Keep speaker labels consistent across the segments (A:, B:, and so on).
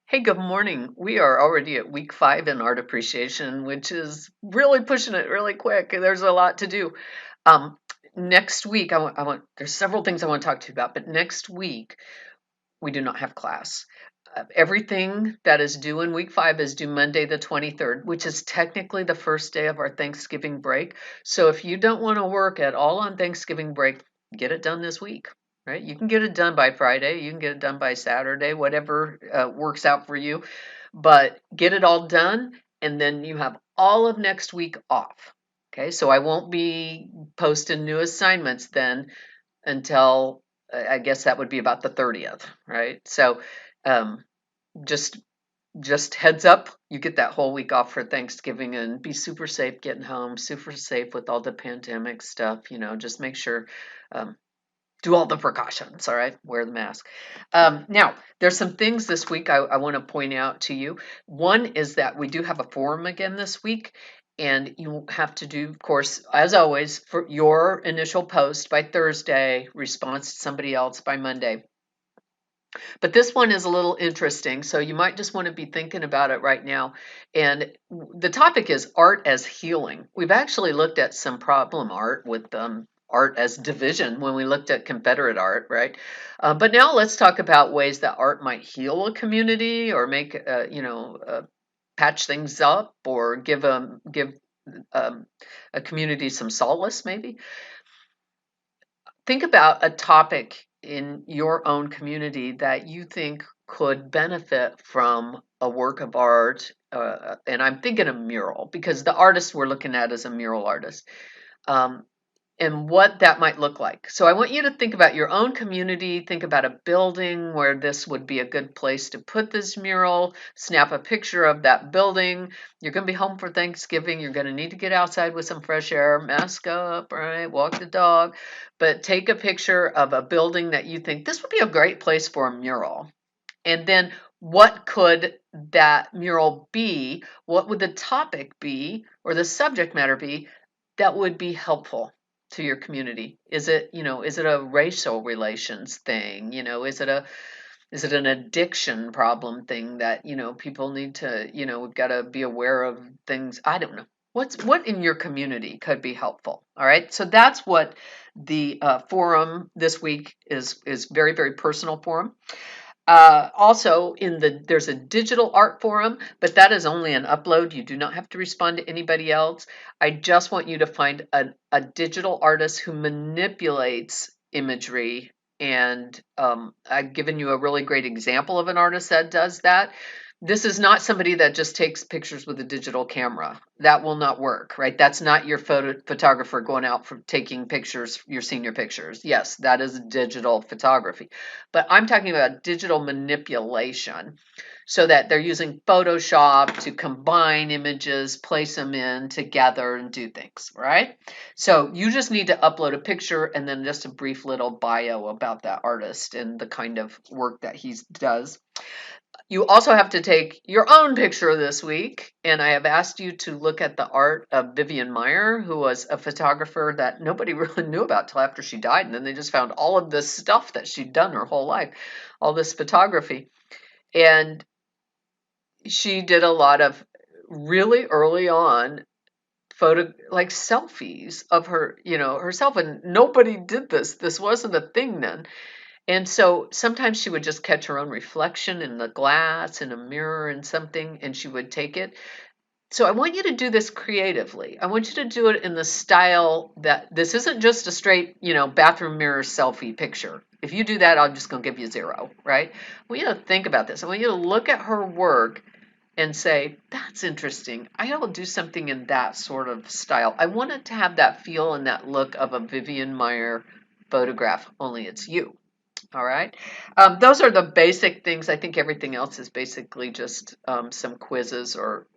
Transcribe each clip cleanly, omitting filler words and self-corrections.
A: Hey, good morning. We are already at week 5 in art appreciation, which is really pushing it really quick. There's a lot to do. Um, Next week, there's several things I want to talk to you about, but next week we do not have class. Everything that is due in week 5 is due Monday, the 23rd, which is technically the first day of our Thanksgiving break. So if you don't want to work at all on Thanksgiving break, get it done this week, right? You can get it done by Friday, you can get it done by Saturday, whatever works out for you, but get it all done, and then you have all of next week off. Okay, so I won't be posting new assignments then until I guess that would be about the 30th, right? So um, just just heads up, you get that whole week off for Thanksgiving and be super safe getting home, super safe with all the pandemic stuff, just make sure um, do all the precautions, all right? Wear the mask. Now, there's some things this week I want to point out to you. One is that we do have a forum again this week, and you have to do, of course, as always, for your initial post by Thursday, response to somebody else by Monday. But this one is a little interesting, so you might just want to be thinking about it right now. And the topic is art as healing. We've actually looked at some problem art with art as division when we looked at Confederate art, right? But now let's talk about ways that art might heal a community or make, patch things up or give um, a community some solace, maybe. Think about a topic in your own community that you think could benefit from a work of art. And I'm thinking a mural because the artist we're looking at is a mural artist. Um, and what that might look like. So I want you to think about your own community, think about a building where this would be a good place to put this mural, snap a picture of that building. You're going to be home for Thanksgiving. You're going to need to get outside with some fresh air, mask up, right? Walk the dog, but take a picture of a building that you think this would be a great place for a mural. And then what could that mural be? What would the topic be or the subject matter be that would be helpful to your community? Is it a racial relations thing? Is it an addiction problem thing that, people need to, we've got to be aware of things. I don't know. What in your community could be helpful? All right. So that's what the forum this week is very, very personal forum. Also, there's a digital art forum, but that is only an upload. You do not have to respond to anybody else. I just want you to find a digital artist who manipulates imagery. And I've given you a really great example of an artist that does that. This is not somebody that just takes pictures with a digital camera. That will not work, right? That's not your photographer going out for taking pictures, your senior pictures. Yes, that is digital photography. But I'm talking about digital manipulation so that they're using Photoshop to combine images, place them in together and do things, right? So you just need to upload a picture and then just a brief little bio about that artist and the kind of work that he does. You also have to take your own picture this week, and I have asked you to look at the art of Vivian Maier, who was a photographer that nobody really knew about till after she died, and then they just found all of this stuff that she'd done her whole life, all this photography. And she did a lot of really early on photo like selfies of her, herself, and nobody did this. This wasn't a thing then. And so sometimes she would just catch her own reflection in the glass, in a mirror, and something, and she would take it. So I want you to do this creatively. I want you to do it in the style that this isn't just a straight, bathroom mirror selfie picture. If you do that, I'm just going to give you 0, right? I want you to think about this. I want you to look at her work and say, that's interesting. I ought to do something in that sort of style. I want it to have that feel and that look of a Vivian Maier photograph, only it's you. All right. Those are the basic things. I think everything else is basically just some quizzes or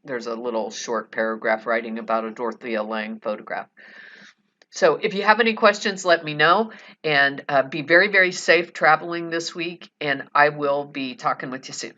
A: there's a little short paragraph writing about a Dorothea Lange photograph. So if you have any questions, let me know, and be very, very safe traveling this week, and I will be talking with you soon.